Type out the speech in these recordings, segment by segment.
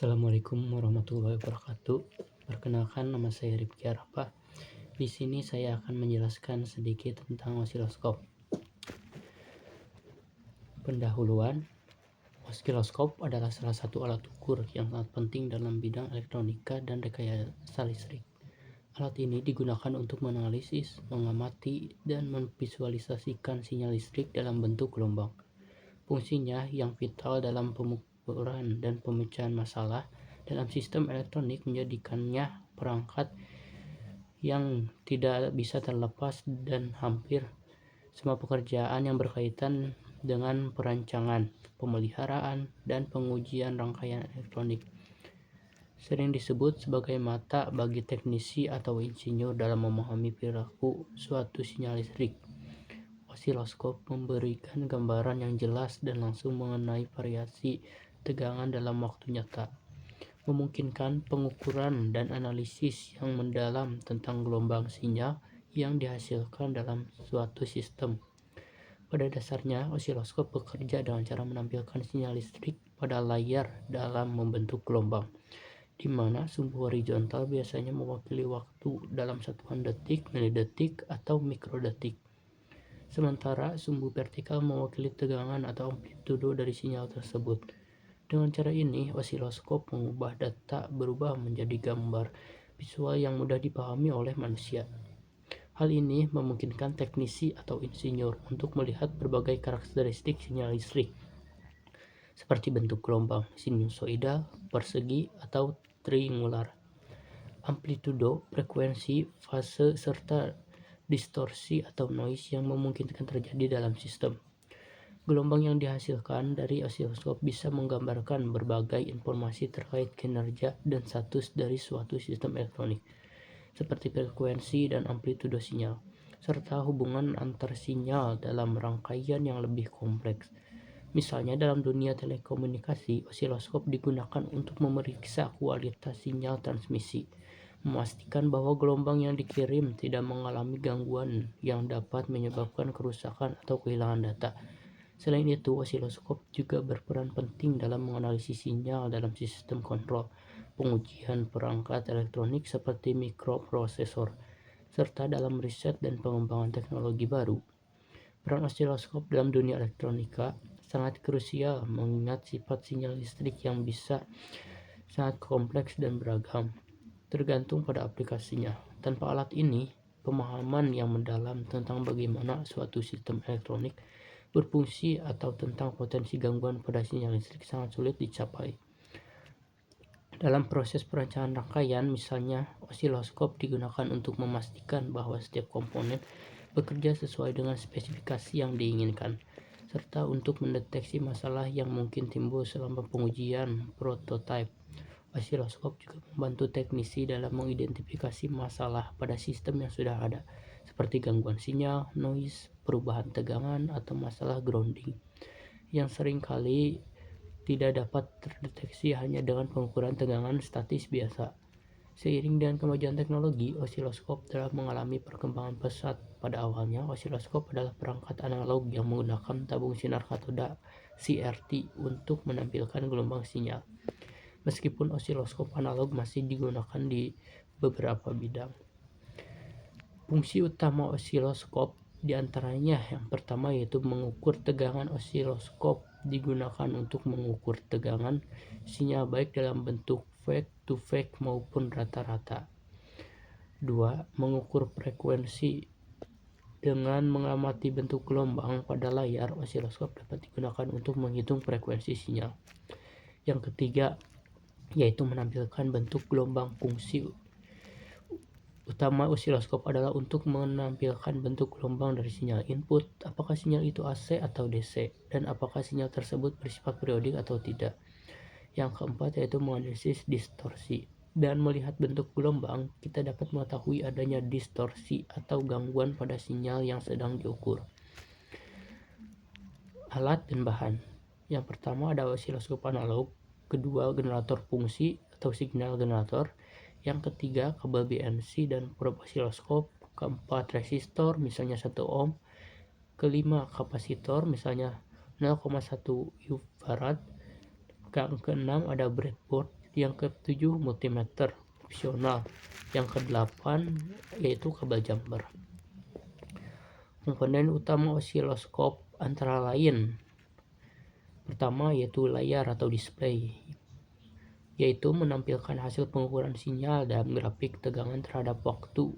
Assalamualaikum warahmatullahi wabarakatuh. Perkenalkan, nama saya Rifki Arafah. Di sini saya akan menjelaskan sedikit tentang osiloskop. Pendahuluan, osiloskop adalah salah satu alat ukur yang sangat penting dalam bidang elektronika dan rekayasa listrik. Alat ini digunakan untuk menganalisis, mengamati, dan memvisualisasikan sinyal listrik dalam bentuk gelombang. Fungsinya yang vital dalam pengukuran dan pemecahan masalah dalam sistem elektronik menjadikannya perangkat yang tidak bisa terlepas dan hampir semua pekerjaan yang berkaitan dengan perancangan, pemeliharaan, dan pengujian rangkaian elektronik. Sering disebut sebagai mata bagi teknisi atau insinyur dalam memahami perilaku suatu sinyal listrik. Osiloskop memberikan gambaran yang jelas dan langsung mengenai variasi tegangan dalam waktu nyata, memungkinkan pengukuran dan analisis yang mendalam tentang gelombang sinyal yang dihasilkan dalam suatu sistem. Pada dasarnya, osiloskop bekerja dengan cara menampilkan sinyal listrik pada layar dalam membentuk gelombang, di mana sumbu horizontal biasanya mewakili waktu dalam satuan detik, milidetik, atau mikrodetik. Sementara sumbu vertikal mewakili tegangan atau amplitudo dari sinyal tersebut. Dengan cara ini, osiloskop mengubah data berubah menjadi gambar visual yang mudah dipahami oleh manusia. Hal ini memungkinkan teknisi atau insinyur untuk melihat berbagai karakteristik sinyal listrik, seperti bentuk gelombang, sinusoidal, persegi, atau triangular, amplitudo, frekuensi, fase, serta distorsi atau noise yang memungkinkan terjadi dalam sistem. Gelombang yang dihasilkan dari osiloskop bisa menggambarkan berbagai informasi terkait kinerja dan status dari suatu sistem elektronik, seperti frekuensi dan amplitudo sinyal, serta hubungan antar sinyal dalam rangkaian yang lebih kompleks. Misalnya dalam dunia telekomunikasi, osiloskop digunakan untuk memeriksa kualitas sinyal transmisi, memastikan bahwa gelombang yang dikirim tidak mengalami gangguan yang dapat menyebabkan kerusakan atau kehilangan data. Selain itu, osiloskop juga berperan penting dalam menganalisis sinyal dalam sistem kontrol, pengujian perangkat elektronik seperti mikroprosesor, serta dalam riset dan pengembangan teknologi baru. Peran osiloskop dalam dunia elektronika sangat krusial mengingat sifat sinyal listrik yang bisa sangat kompleks dan beragam, tergantung pada aplikasinya. Tanpa alat ini, pemahaman yang mendalam tentang bagaimana suatu sistem elektronik berfungsi atau tentang potensi gangguan pada sinyal listrik sangat sulit dicapai. Dalam proses perancangan rangkaian, misalnya, osiloskop digunakan untuk memastikan bahwa setiap komponen bekerja sesuai dengan spesifikasi yang diinginkan, serta untuk mendeteksi masalah yang mungkin timbul selama pengujian prototipe. Osiloskop juga membantu teknisi dalam mengidentifikasi masalah pada sistem yang sudah ada, seperti gangguan sinyal, noise, perubahan tegangan, atau masalah grounding, yang seringkali tidak dapat terdeteksi hanya dengan pengukuran tegangan statis biasa. Seiring dengan kemajuan teknologi, osiloskop telah mengalami perkembangan pesat. Pada awalnya, osiloskop adalah perangkat analog yang menggunakan tabung sinar katoda CRT untuk menampilkan gelombang sinyal. Meskipun osiloskop analog masih digunakan di beberapa bidang. Fungsi utama osiloskop diantaranya yang pertama yaitu mengukur tegangan. Osiloskop digunakan untuk mengukur tegangan sinyal baik dalam bentuk fake to fake maupun rata-rata. 2. Mengukur frekuensi. Dengan mengamati bentuk gelombang pada layar, osiloskop dapat digunakan untuk menghitung frekuensi sinyal. Yang ketiga yaitu menampilkan bentuk gelombang. Fungsi utama osiloskop adalah untuk menampilkan bentuk gelombang dari sinyal input, apakah sinyal itu AC atau DC, dan apakah sinyal tersebut bersifat periodik atau tidak. Yang keempat yaitu menganalisis distorsi. Dan melihat bentuk gelombang, kita dapat mengetahui adanya distorsi atau gangguan pada sinyal yang sedang diukur. Alat dan bahan. Yang pertama ada osiloskop analog, kedua generator fungsi atau signal generator, yang ketiga kabel BNC dan probe osiloskop, keempat resistor misalnya 1 ohm, kelima kapasitor misalnya 0,1 ufarad, yang keenam ada breadboard Yang ketujuh, multimeter opsional. Yang kedelapan yaitu kabel jumper. Komponen utama osiloskop antara lain pertama yaitu layar atau display, yaitu menampilkan hasil pengukuran sinyal dalam grafik tegangan terhadap waktu.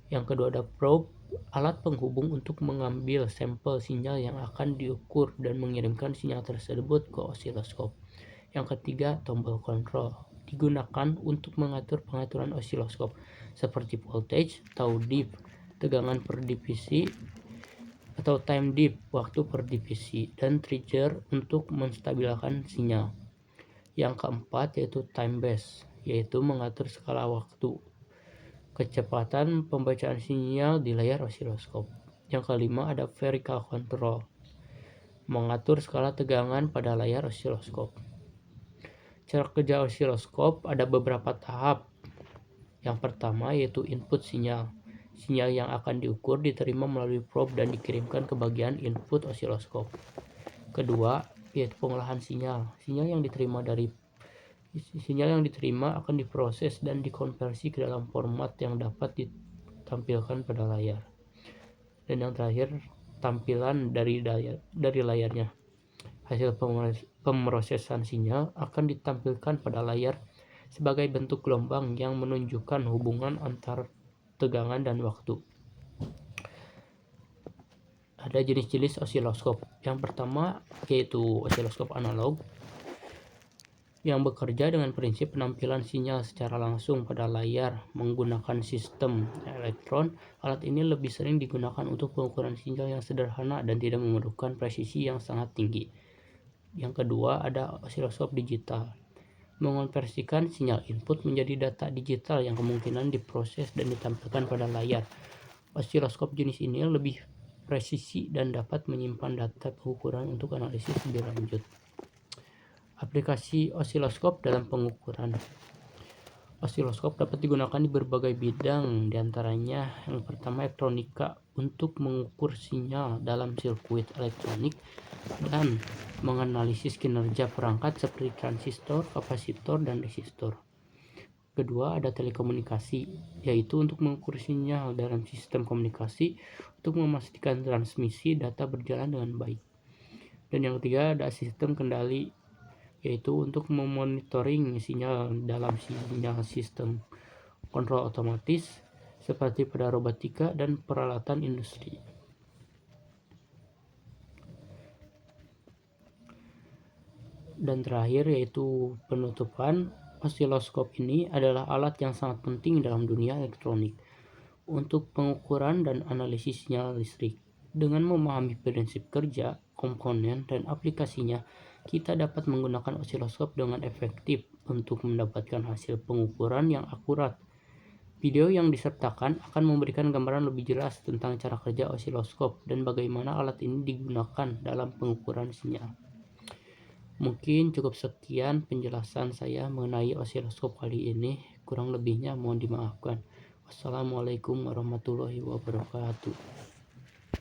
Yang kedua ada probe, alat penghubung untuk mengambil sampel sinyal yang akan diukur dan mengirimkan sinyal tersebut ke osiloskop. Yang ketiga, tombol kontrol, digunakan untuk mengatur pengaturan osiloskop seperti voltage atau dip, tegangan per divisi atau time dip, waktu per divisi, dan trigger untuk menstabilkan sinyal. Yang keempat yaitu time base, yaitu mengatur skala waktu, kecepatan pembacaan sinyal di layar osiloskop. Yang kelima ada vertical control, mengatur skala tegangan pada layar osiloskop. Cara kerja osiloskop ada beberapa tahap. Yang pertama yaitu input sinyal. Sinyal yang akan diukur diterima melalui probe dan dikirimkan ke bagian input osiloskop. Kedua yaitu pengolahan sinyal. Sinyal yang diterima akan diproses dan dikonversi ke dalam format yang dapat ditampilkan pada layar. Dan yang terakhir, tampilan dari layarnya. Hasil pemrosesan sinyal akan ditampilkan pada layar sebagai bentuk gelombang yang menunjukkan hubungan antar tegangan dan waktu. Ada jenis-jenis osiloskop. Yang pertama yaitu osiloskop analog, yang bekerja dengan prinsip penampilan sinyal secara langsung pada layar menggunakan sistem elektron. Alat ini lebih sering digunakan untuk pengukuran sinyal yang sederhana dan tidak memerlukan presisi yang sangat tinggi. Yang kedua ada osiloskop digital, mengonversikan sinyal input menjadi data digital yang kemungkinan diproses dan ditampilkan pada layar. Osiloskop jenis ini lebih presisi dan dapat menyimpan data pengukuran untuk analisis lebih lanjut. Aplikasi osiloskop dalam pengukuran. Osiloskop dapat digunakan di berbagai bidang, diantaranya yang pertama elektronika, untuk mengukur sinyal dalam sirkuit elektronik dan menganalisis kinerja perangkat seperti transistor, kapasitor, dan resistor. Kedua ada telekomunikasi, yaitu untuk mengukur sinyal dalam sistem komunikasi untuk memastikan transmisi data berjalan dengan baik. Dan yang ketiga ada sistem kendali, yaitu untuk memonitoring sinyal dalam sinyal sistem kontrol otomatis seperti pada robotika dan peralatan industri. Dan terakhir yaitu penutupan, osiloskop ini adalah alat yang sangat penting dalam dunia elektronik untuk pengukuran dan analisis sinyal listrik. Dengan memahami prinsip kerja, komponen, dan aplikasinya, kita dapat menggunakan osiloskop dengan efektif untuk mendapatkan hasil pengukuran yang akurat. Video yang disertakan akan memberikan gambaran lebih jelas tentang cara kerja osiloskop dan bagaimana alat ini digunakan dalam pengukuran sinyal. Mungkin cukup sekian penjelasan saya mengenai osiloskop kali ini. Kurang lebihnya mohon dimaafkan. Wassalamualaikum warahmatullahi wabarakatuh.